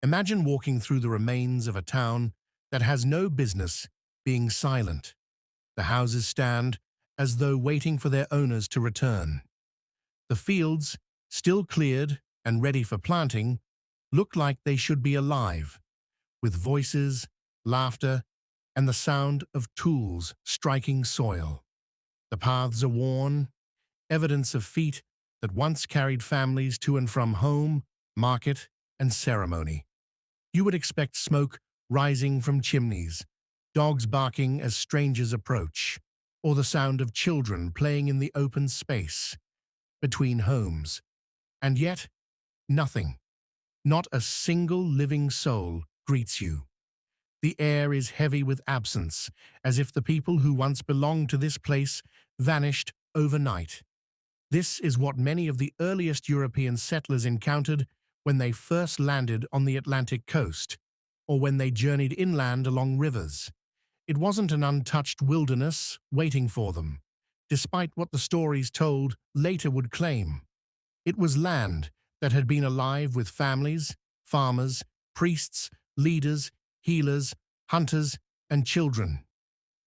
Imagine walking through the remains of a town that has no business being silent. The houses stand as though waiting for their owners to return. The fields, still cleared and ready for planting, look like they should be alive, with voices, laughter, and the sound of tools striking soil. The paths are worn, evidence of feet that once carried families to and from home, market, and ceremony. You would expect smoke rising from chimneys, dogs barking as strangers approach, or the sound of children playing in the open space between homes. And yet, nothing, not a single living soul greets you. The air is heavy with absence, as if the people who once belonged to this place vanished overnight. This is what many of the earliest European settlers encountered when they first landed on the Atlantic coast, or when they journeyed inland along rivers. It wasn't an untouched wilderness waiting for them, despite what the stories told later would claim. It was land that had been alive with families, farmers, priests, leaders, healers, hunters, and children.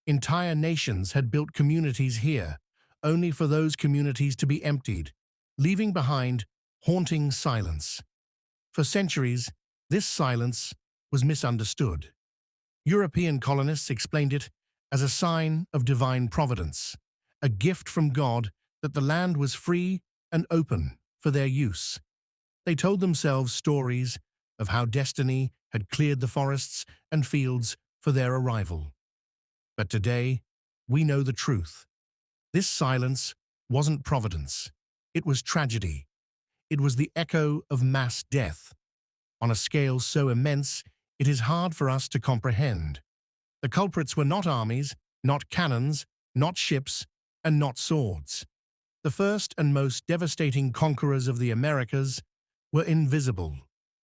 Entire nations had built communities here, only for those communities to be emptied, leaving behind haunting silence. For centuries, this silence was misunderstood. European colonists explained it as a sign of divine providence, a gift from God that the land was free and open for their use. They told themselves stories of how destiny had cleared the forests and fields for their arrival. But today, we know the truth. This silence wasn't providence. It was tragedy. It was the echo of mass death. On a scale so immense, it is hard for us to comprehend. The culprits were not armies, not cannons, not ships, and not swords. The first and most devastating conquerors of the Americas were invisible.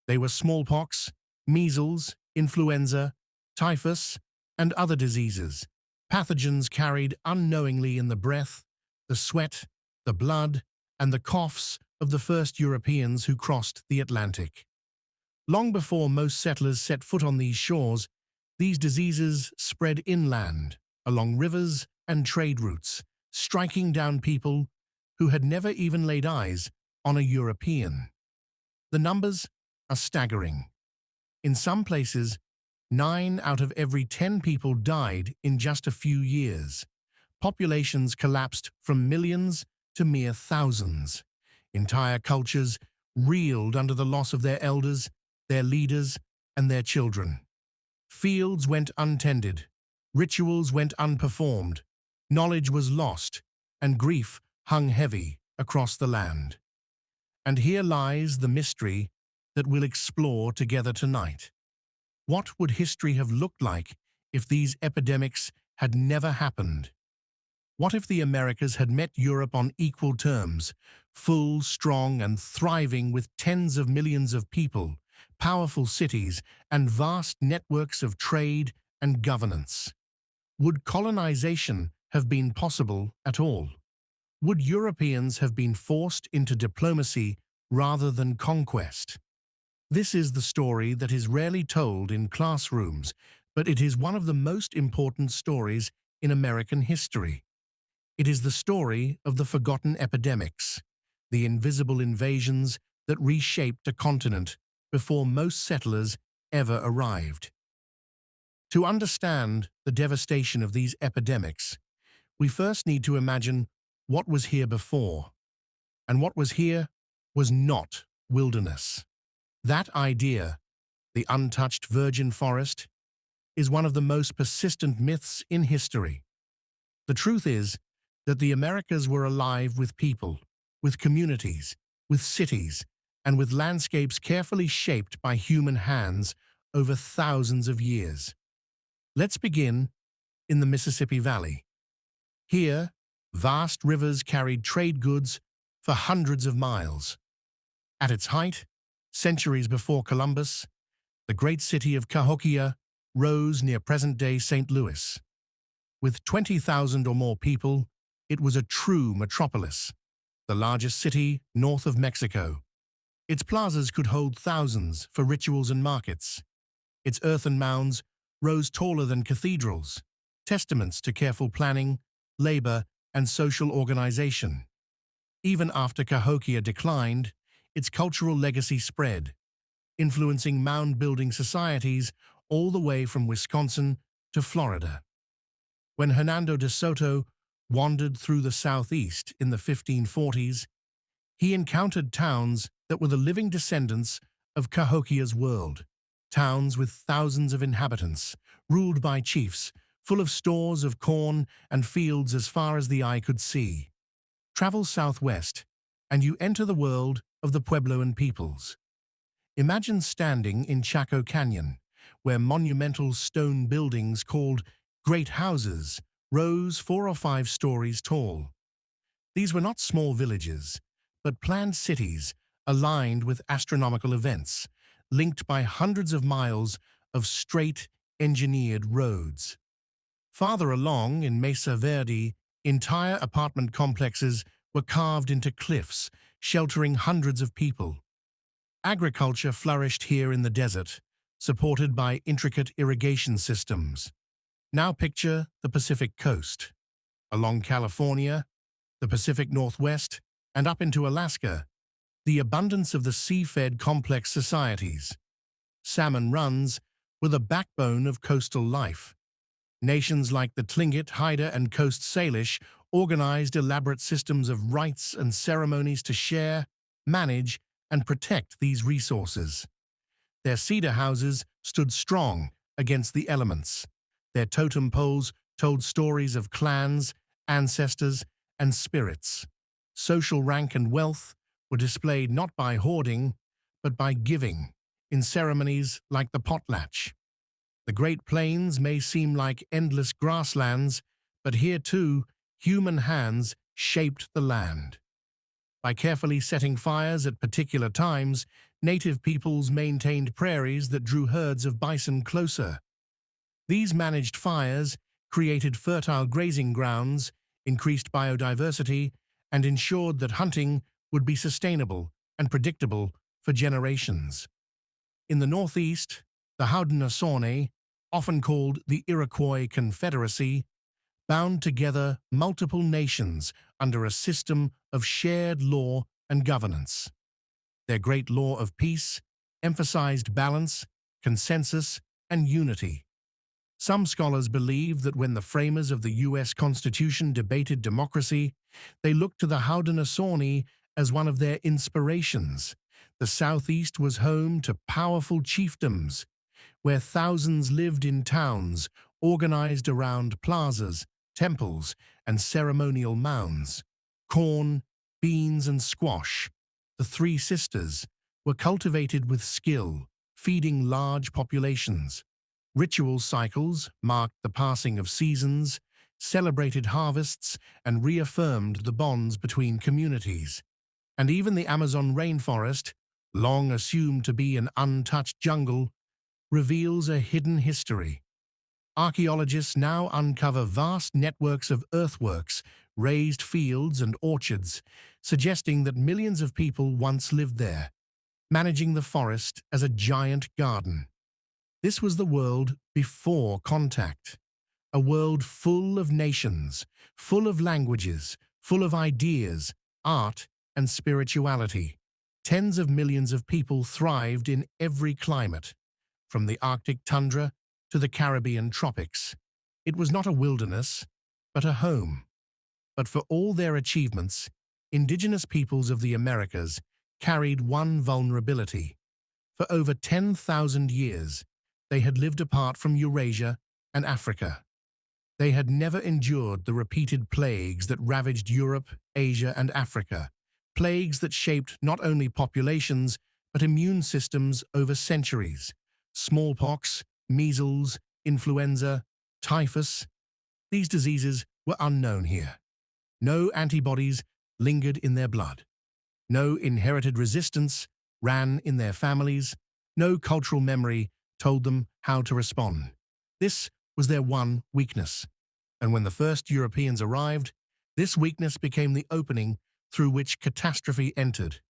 They were smallpox, measles, influenza, typhus, and other diseases, pathogens carried unknowingly in the breath, the sweat, the blood, and the coughs of the first Europeans who crossed the Atlantic. Long before most settlers set foot on these shores, these diseases spread inland, along rivers and trade routes, striking down people who had never even laid eyes on a European. The numbers are staggering. In some places, 9 out of every 10 people died in just a few years. Populations collapsed from millions to mere thousands. Entire cultures reeled under the loss of their elders, their leaders, and their children. Fields went untended, rituals went unperformed, knowledge was lost, and grief hung heavy across the land. And here lies the mystery that we'll explore together tonight. What would history have looked like if these epidemics had never happened? What if the Americas had met Europe on equal terms, full, strong, and thriving with tens of millions of people, powerful cities, and vast networks of trade and governance? Would colonization have been possible at all? Would Europeans have been forced into diplomacy rather than conquest? This is the story that is rarely told in classrooms, but it is one of the most important stories in American history. It is the story of the forgotten epidemics, the invisible invasions that reshaped a continent before most settlers ever arrived. To understand the devastation of these epidemics, we first need to imagine what was here before. And what was here was not wilderness. That idea, the untouched virgin forest, is one of the most persistent myths in history. The truth is that the Americas were alive with people, with communities, with cities, and with landscapes carefully shaped by human hands over thousands of years. Let's begin in the Mississippi Valley. Here, vast rivers carried trade goods for hundreds of miles. At its height, centuries before Columbus, the great city of Cahokia rose near present-day St. Louis. With 20,000 or more people, it was a true metropolis, the largest city north of Mexico. Its plazas could hold thousands for rituals and markets. Its earthen mounds rose taller than cathedrals, testaments to careful planning, labor, and social organization. Even after Cahokia declined, its cultural legacy spread, influencing mound-building societies all the way from Wisconsin to Florida. When Hernando de Soto wandered through the southeast in the 1540s, he encountered towns that were the living descendants of Cahokia's world, towns with thousands of inhabitants, ruled by chiefs, full of stores of corn and fields as far as the eye could see. Travel southwest, and you enter the world of the Puebloan peoples. Imagine standing in Chaco Canyon, where monumental stone buildings called great houses rose 4 or 5 stories tall. These were not small villages, but planned cities aligned with astronomical events, linked by hundreds of miles of straight, engineered roads. Farther along in Mesa Verde, entire apartment complexes were carved into cliffs, sheltering hundreds of people. Agriculture flourished here in the desert, supported by intricate irrigation systems. Now picture the Pacific coast. Along California, the Pacific Northwest, and up into Alaska, the abundance of the sea-fed complex societies. Salmon runs were the backbone of coastal life. Nations like the Tlingit, Haida, and Coast Salish organized elaborate systems of rites and ceremonies to share, manage, and protect these resources. Their cedar houses stood strong against the elements. Their totem poles told stories of clans, ancestors, and spirits. Social rank and wealth were displayed not by hoarding, but by giving, in ceremonies like the potlatch. The Great Plains may seem like endless grasslands, but here too, human hands shaped the land. By carefully setting fires at particular times, native peoples maintained prairies that drew herds of bison closer. These managed fires created fertile grazing grounds, increased biodiversity, and ensured that hunting would be sustainable and predictable for generations. In the northeast, the Haudenosaunee, often called the Iroquois Confederacy, bound together multiple nations under a system of shared law and governance. Their great law of peace emphasized balance, consensus, and unity. Some scholars believe that when the framers of the U.S. Constitution debated democracy, they looked to the Haudenosaunee as one of their inspirations. The Southeast was home to powerful chiefdoms, where thousands lived in towns organized around plazas, temples, and ceremonial mounds. Corn, beans, and squash, the 3 sisters, were cultivated with skill, feeding large populations. Ritual cycles marked the passing of seasons, celebrated harvests, and reaffirmed the bonds between communities. And even the Amazon rainforest, long assumed to be an untouched jungle, reveals a hidden history. Archaeologists now uncover vast networks of earthworks, raised fields, and orchards, suggesting that millions of people once lived there, managing the forest as a giant garden. This was the world before contact, a world full of nations, full of languages, full of ideas, art, and spirituality. Tens of millions of people thrived in every climate, from the Arctic tundra to the Caribbean tropics. It was not a wilderness, but a home. But for all their achievements, indigenous peoples of the Americas carried one vulnerability. For over 10,000 years, they had lived apart from Eurasia and Africa. They had never endured the repeated plagues that ravaged Europe, Asia, and Africa, plagues that shaped not only populations, but immune systems over centuries. Smallpox, measles, influenza, typhus. These diseases were unknown here. No antibodies lingered in their blood. No inherited resistance ran in their families. No cultural memory told them how to respond. This was their one weakness. And when the first Europeans arrived, this weakness became the opening through which catastrophe entered.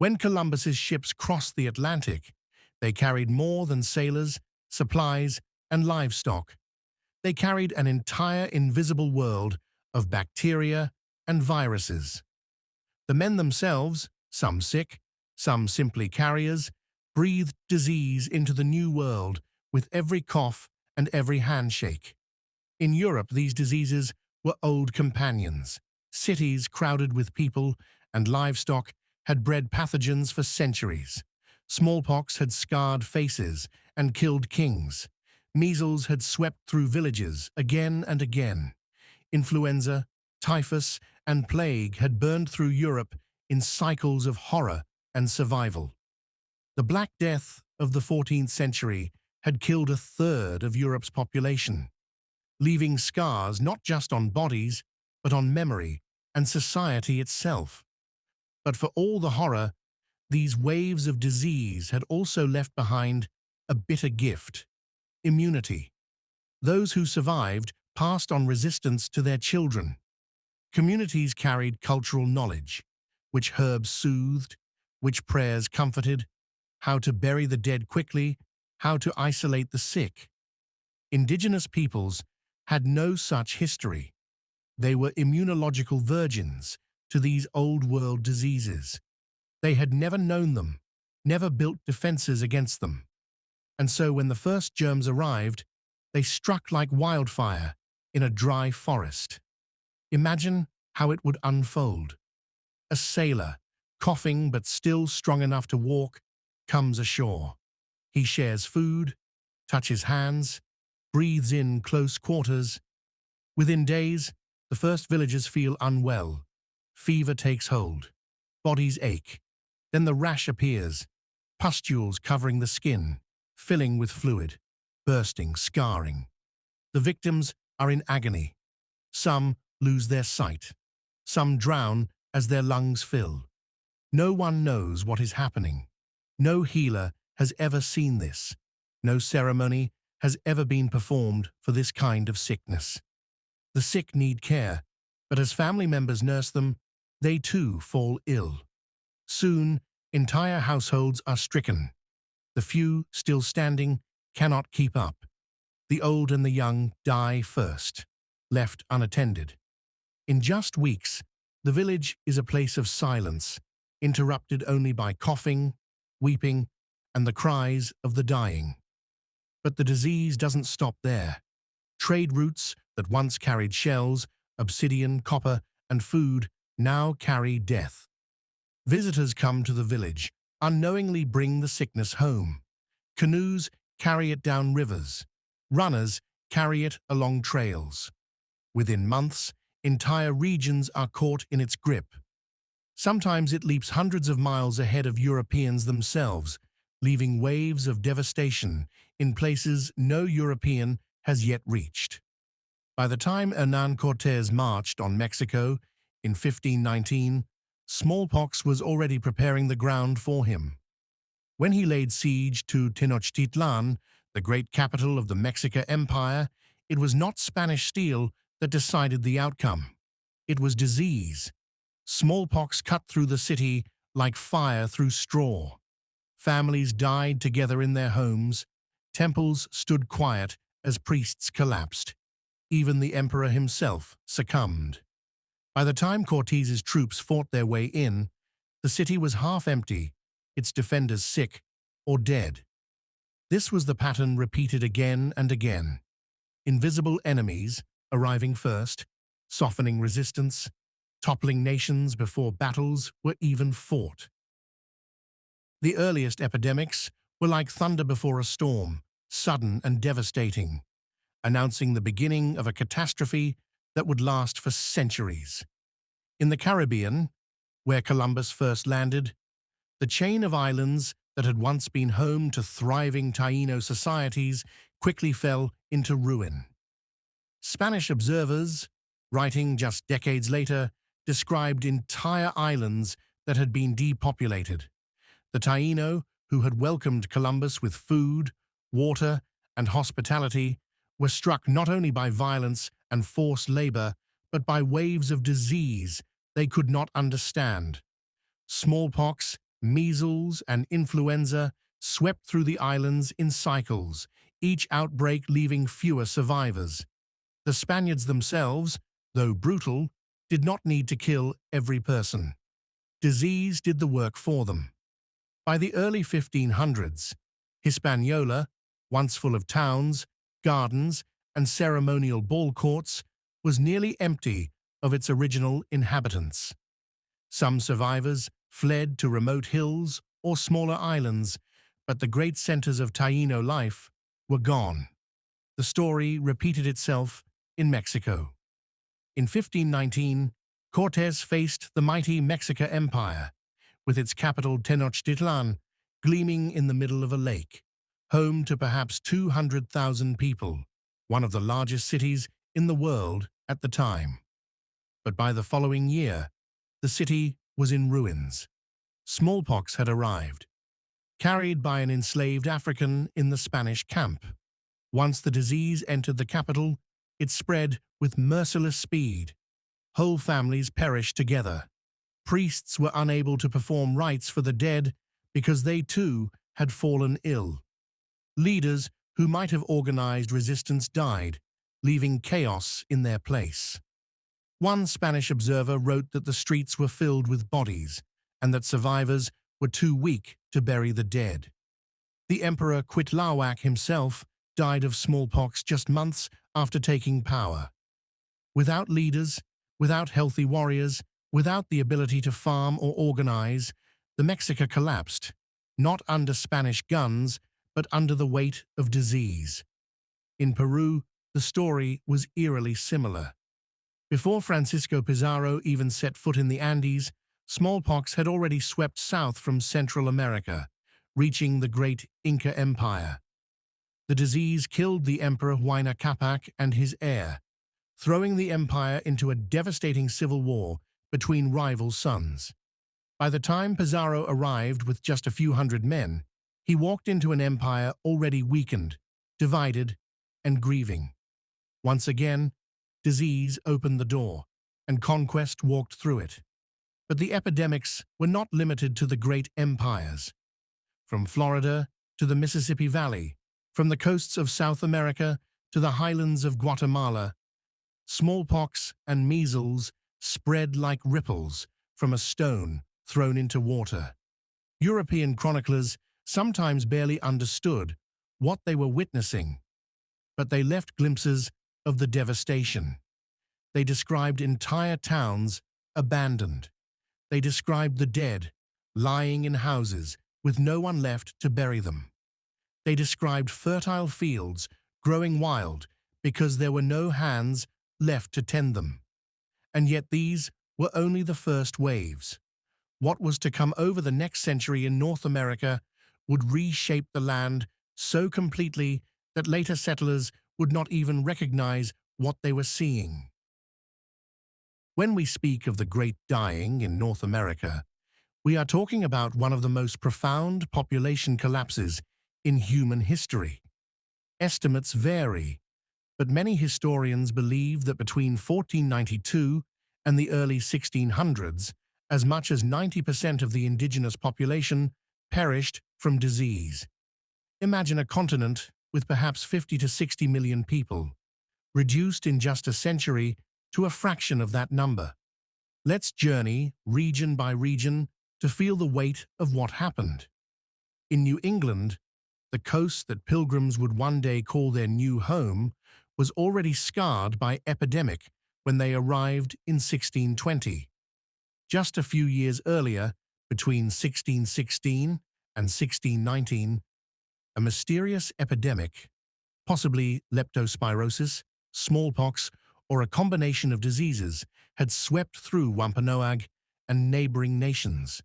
When Columbus's ships crossed the Atlantic, they carried more than sailors, supplies, and livestock. They carried an entire invisible world of bacteria and viruses. The men themselves, some sick, some simply carriers, breathed disease into the new world with every cough and every handshake. In Europe, these diseases were old companions. Cities crowded with people and livestock had bred pathogens for centuries. Smallpox had scarred faces and killed kings. Measles had swept through villages again and again. Influenza, typhus, and plague had burned through Europe in cycles of horror and survival. The Black Death of the 14th century had killed a third of Europe's population, leaving scars not just on bodies, but on memory and society itself. But for all the horror, these waves of disease had also left behind a bitter gift: immunity. Those who survived passed on resistance to their children. Communities carried cultural knowledge: which herbs soothed, which prayers comforted, how to bury the dead quickly, how to isolate the sick. Indigenous peoples had no such history. They were immunological virgins to these old-world diseases. They had never known them, never built defenses against them. And so when the first germs arrived, they struck like wildfire in a dry forest. Imagine how it would unfold. A sailor, coughing but still strong enough to walk, comes ashore. He shares food, touches hands, breathes in close quarters. Within days, the first villagers feel unwell. Fever takes hold. Bodies ache. Then the rash appears, pustules covering the skin, filling with fluid, bursting, scarring. The victims are in agony. Some lose their sight. Some drown as their lungs fill. No one knows what is happening. No healer has ever seen this. No ceremony has ever been performed for this kind of sickness. The sick need care, but as family members nurse them, they too fall ill. Soon, entire households are stricken. The few still standing cannot keep up. The old and the young die first, left unattended. In just weeks, the village is a place of silence, interrupted only by coughing, weeping, and the cries of the dying. But the disease doesn't stop there. Trade routes that once carried shells, obsidian, copper, and food now carry death. Visitors come to the village, unknowingly bring the sickness home. Canoes carry it down rivers. Runners carry it along trails. Within months, entire regions are caught in its grip. Sometimes it leaps hundreds of miles ahead of Europeans themselves, leaving waves of devastation in places no European has yet reached. By the time Hernán Cortés marched on Mexico in 1519, smallpox was already preparing the ground for him. When he laid siege to Tenochtitlan, the great capital of the Mexica Empire, it was not Spanish steel that decided the outcome. It was disease. Smallpox cut through the city like fire through straw. Families died together in their homes. Temples stood quiet as priests collapsed. Even the emperor himself succumbed. By the time Cortés's troops fought their way in, the city was half empty, its defenders sick or dead. This was the pattern repeated again and again. Invisible enemies arriving first, softening resistance, toppling nations before battles were even fought. The earliest epidemics were like thunder before a storm, sudden and devastating, announcing the beginning of a catastrophe that would last for centuries. In the Caribbean, where Columbus first landed, the chain of islands that had once been home to thriving Taíno societies quickly fell into ruin. Spanish observers, writing just decades later, described entire islands that had been depopulated. The Taíno, who had welcomed Columbus with food, water, and hospitality, were struck not only by violence and forced labor, but by waves of disease they could not understand. Smallpox Measles and influenza swept through the islands in cycles, each outbreak leaving fewer survivors. The Spaniards themselves, though brutal, did not need to kill every person. Disease did the work for them. By the early 1500s, Hispaniola, once full of towns, gardens, and ceremonial ball courts, was nearly empty of its original inhabitants. Some survivors fled to remote hills or smaller islands, but the great centers of Taíno life were gone. The story repeated itself in Mexico. In 1519, Cortés faced the mighty Mexica Empire, with its capital Tenochtitlan gleaming in the middle of a lake, home to perhaps 200,000 people, one of the largest cities in the world at the time. But by the following year, the city was in ruins. Smallpox had arrived, carried by an enslaved African in the Spanish camp. Once the disease entered the capital, it spread with merciless speed. Whole families perished together. Priests were unable to perform rites for the dead because they too had fallen ill. Leaders who might have organized resistance died, leaving chaos in their place. One Spanish observer wrote that the streets were filled with bodies and that survivors were too weak to bury the dead. The Emperor Cuitlahuac himself died of smallpox just months after taking power. Without leaders, without healthy warriors, without the ability to farm or organize, the Mexica collapsed, not under Spanish guns, but under the weight of disease. In Peru, the story was eerily similar. Before Francisco Pizarro even set foot in the Andes, smallpox had already swept south from Central America, reaching the great Inca Empire. The disease killed the Emperor Huayna Capac and his heir, throwing the empire into a devastating civil war between rival sons. By the time Pizarro arrived with just a few hundred men, he walked into an empire already weakened, divided, and grieving. Once again, disease opened the door, and conquest walked through it. But the epidemics were not limited to the great empires. From Florida to the Mississippi Valley, from the coasts of South America to the highlands of Guatemala, smallpox and measles spread like ripples from a stone thrown into water. European chroniclers sometimes barely understood what they were witnessing, but they left glimpses of the devastation. They described entire towns abandoned. They described the dead lying in houses with no one left to bury them. They described fertile fields growing wild because there were no hands left to tend them. And yet these were only the first waves. What was to come over the next century in North America would reshape the land so completely that later settlers would not even recognize what they were seeing. When we speak of the Great Dying in North America, we are talking about one of the most profound population collapses in human history. Estimates vary, but many historians believe that between 1492 and the early 1600s, as much as 90% of the indigenous population perished from disease. Imagine a continent with perhaps 50 to 60 million people, reduced in just a century to a fraction of that number. Let's journey region by region to feel the weight of what happened. In New England, the coast that pilgrims would one day call their new home was already scarred by epidemic when they arrived in 1620. Just a few years earlier, between 1616 and 1619, a mysterious epidemic, possibly leptospirosis, smallpox, or a combination of diseases, had swept through Wampanoag and neighboring nations.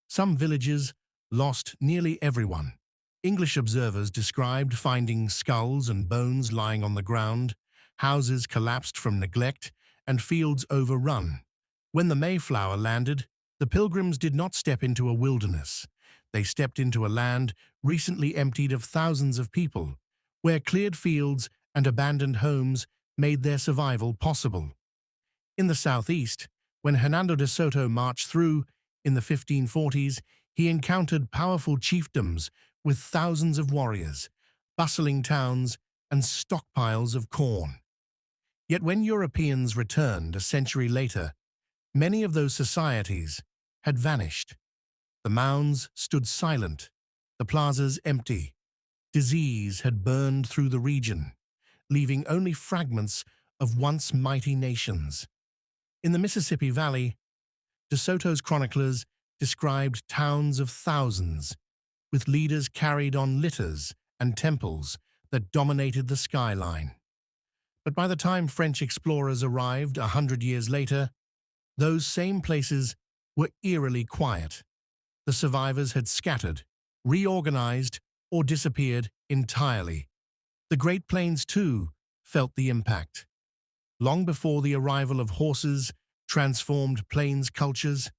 Some villages lost nearly everyone. English observers described finding skulls and bones lying on the ground, houses collapsed from neglect, and fields overrun. When the Mayflower landed, the pilgrims did not step into a wilderness. They stepped into a land recently emptied of thousands of people, where cleared fields and abandoned homes made their survival possible. In the southeast, when Hernando de Soto marched through in the 1540s, He encountered powerful chiefdoms with thousands of warriors, bustling towns, and stockpiles of corn. Yet when Europeans returned a century later, many of those societies had vanished. The mounds stood silent, the plazas empty. Disease had burned through the region, leaving only fragments of once mighty nations. In the Mississippi Valley, De Soto's chroniclers described towns of thousands, with leaders carried on litters and temples that dominated the skyline. But by the time French explorers arrived 100 years later, those same places were eerily quiet. The survivors had scattered, reorganized, or disappeared entirely. The Great Plains, too, felt the impact. Long before the arrival of horses transformed plains cultures,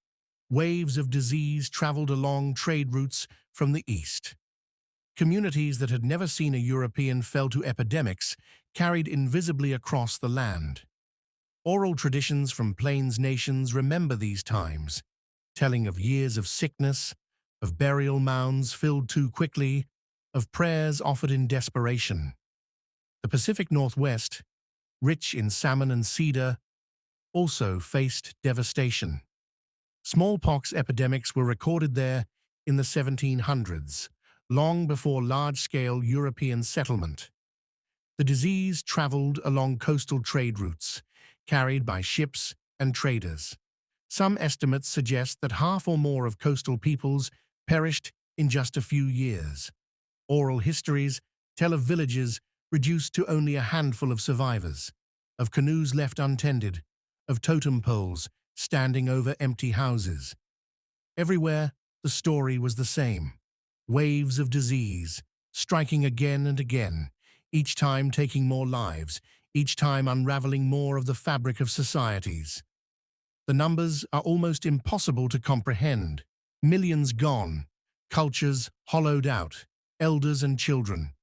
waves of disease traveled along trade routes from the east. Communities that had never seen a European fell to epidemics carried invisibly across the land. Oral traditions from plains nations remember these times, telling of years of sickness, of burial mounds filled too quickly, of prayers offered in desperation. The Pacific Northwest, rich in salmon and cedar, also faced devastation. Smallpox epidemics were recorded there in the 1700s, long before large-scale European settlement. The disease traveled along coastal trade routes, carried by ships and traders. Some estimates suggest that half or more of coastal peoples perished in just a few years. Oral histories tell of villages reduced to only a handful of survivors, of canoes left untended, of totem poles standing over empty houses. Everywhere, the story was the same. Waves of disease, striking again and again, each time taking more lives, each time unraveling more of the fabric of societies. The numbers are almost impossible to comprehend. Millions gone, cultures hollowed out, elders and children,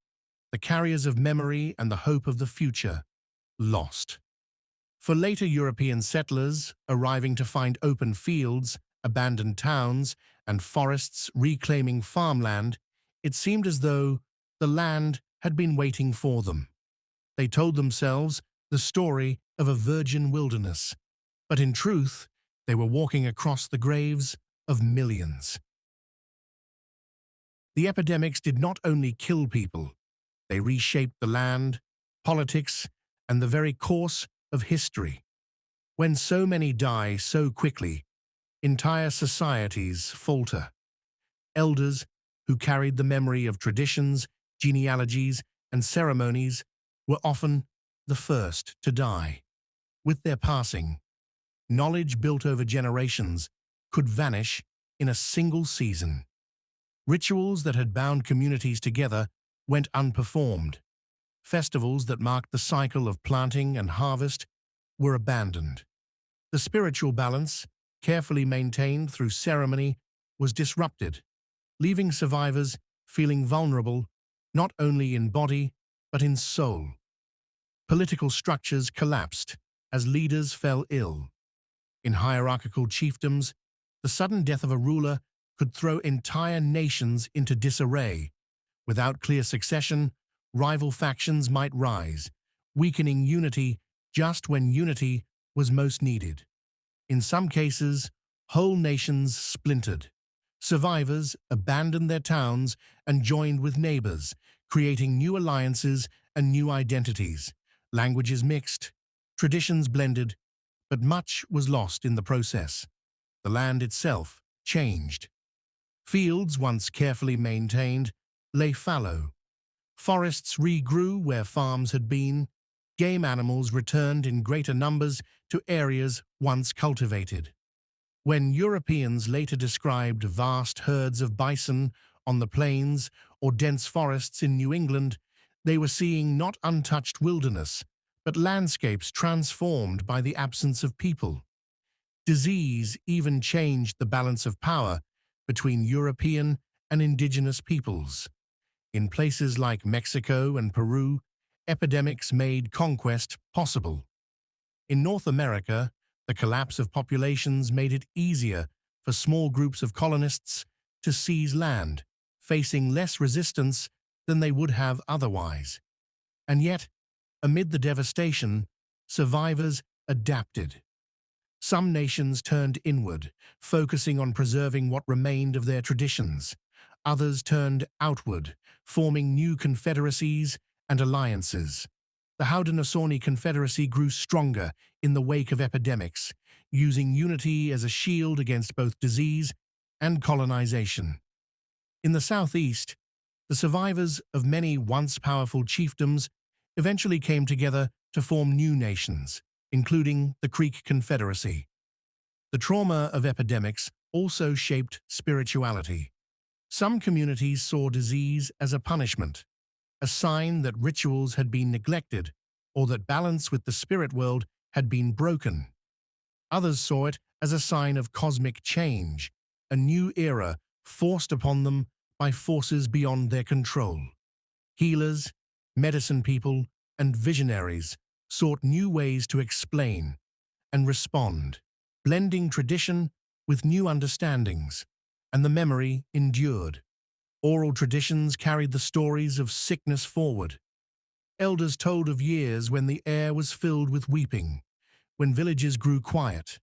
the carriers of memory and the hope of the future, lost. For later European settlers, arriving to find open fields, abandoned towns, and forests reclaiming farmland, it seemed as though the land had been waiting for them. They told themselves the story of a virgin wilderness, but in truth, they were walking across the graves of millions. The epidemics did not only kill people, they reshaped the land, politics, and the very course of history. When so many die so quickly, entire societies falter. Elders who carried the memory of traditions, genealogies, and ceremonies were often the first to die. With their passing, knowledge built over generations could vanish in a single season. Rituals that had bound communities together went unperformed. Festivals that marked the cycle of planting and harvest were abandoned. The spiritual balance, carefully maintained through ceremony, was disrupted, leaving survivors feeling vulnerable not only in body but in soul. Political structures collapsed as leaders fell ill. In hierarchical chiefdoms, the sudden death of a ruler could throw entire nations into disarray. Without clear succession, rival factions might rise, weakening unity just when unity was most needed. In some cases, whole nations splintered. Survivors abandoned their towns and joined with neighbors, creating new alliances and new identities. Languages mixed, traditions blended, but much was lost in the process. The land itself changed. Fields, once carefully maintained, lay fallow. Forests regrew where farms had been. Game animals returned in greater numbers to areas once cultivated. When Europeans later described vast herds of bison on the plains or dense forests in New England, they were seeing not untouched wilderness, but landscapes transformed by the absence of people. Disease even changed the balance of power between European and indigenous peoples. In places like Mexico and Peru, epidemics made conquest possible. In North America, the collapse of populations made it easier for small groups of colonists to seize land, facing less resistance than they would have otherwise. And yet, amid the devastation, survivors adapted. Some nations turned inward, focusing on preserving what remained of their traditions. Others turned outward, forming new confederacies and alliances. The Haudenosaunee Confederacy grew stronger in the wake of epidemics, using unity as a shield against both disease and colonization. In the southeast, the survivors of many once powerful chiefdoms eventually came together to form new nations, including the Creek Confederacy. The trauma of epidemics also shaped spirituality. Some communities saw disease as a punishment, a sign that rituals had been neglected or that balance with the spirit world had been broken. Others saw it as a sign of cosmic change, a new era forced upon them by forces beyond their control. Healers, medicine people, and visionaries sought new ways to explain and respond, blending tradition with new understandings, and the memory endured. Oral traditions carried the stories of sickness forward. Elders told of years when the air was filled with weeping, when villages grew quiet,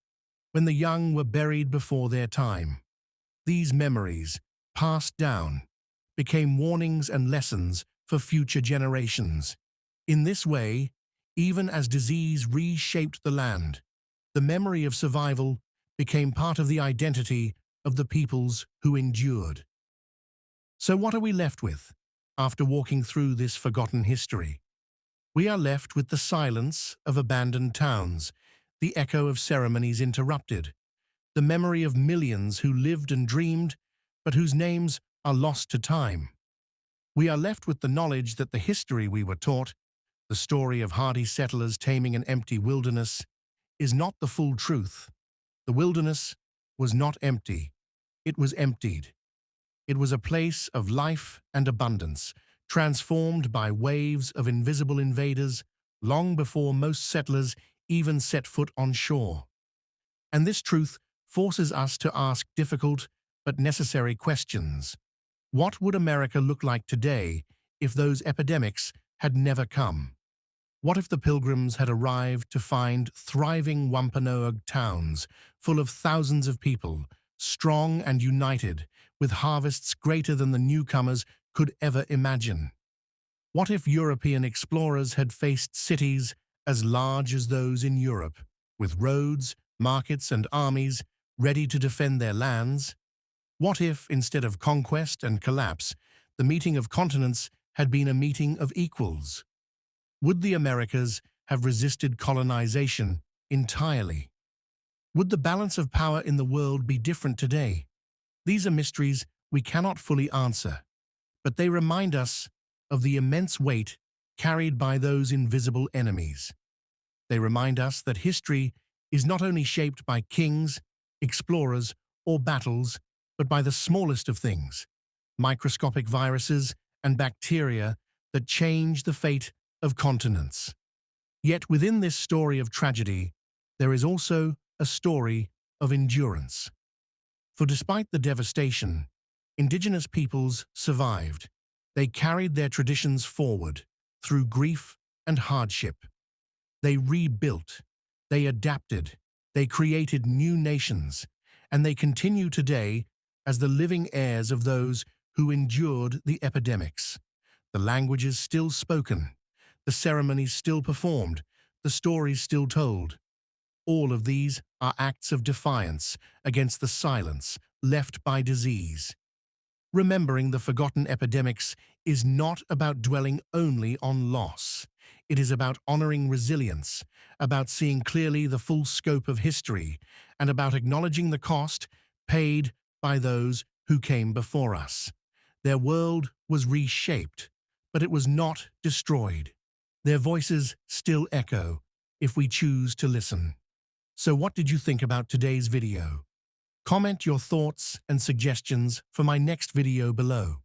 when the young were buried before their time. These memories, passed down, became warnings and lessons for future generations. In this way, even as disease reshaped the land, the memory of survival became part of the identity of the peoples who endured. So what are we left with after walking through this forgotten history? We are left with the silence of abandoned towns, the echo of ceremonies interrupted, the memory of millions who lived and dreamed, but whose names are lost to time. We are left with the knowledge that the history we were taught, the story of hardy settlers taming an empty wilderness, is not the full truth. The wilderness was not empty. It was emptied. It was a place of life and abundance, transformed by waves of invisible invaders long before most settlers even set foot on shore. And this truth forces us to ask difficult but necessary questions. What would America look like today if those epidemics had never come? What if the Pilgrims had arrived to find thriving Wampanoag towns full of thousands of people, strong and united, with harvests greater than the newcomers could ever imagine? What if European explorers had faced cities as large as those in Europe, with roads, markets, and armies ready to defend their lands? What if, instead of conquest and collapse, the meeting of continents had been a meeting of equals? Would the Americas have resisted colonization entirely? Would the balance of power in the world be different today? These are mysteries we cannot fully answer, but they remind us of the immense weight carried by those invisible enemies. They remind us that history is not only shaped by kings, explorers, or battles, but by the smallest of things, microscopic viruses and bacteria that change the fate of continents. Yet within this story of tragedy, there is also a story of endurance. For despite the devastation, indigenous peoples survived. They carried their traditions forward through grief and hardship. They rebuilt, they adapted, they created new nations, and they continue today as the living heirs of those who endured the epidemics. The languages still spoken, the ceremonies still performed, the stories still told. All of these are acts of defiance against the silence left by disease. Remembering the forgotten epidemics is not about dwelling only on loss. It is about honoring resilience, about seeing clearly the full scope of history, and about acknowledging the cost paid by those who came before us. Their world was reshaped, but it was not destroyed. Their voices still echo if we choose to listen. So what did you think about today's video? Comment your thoughts and suggestions for my next video below.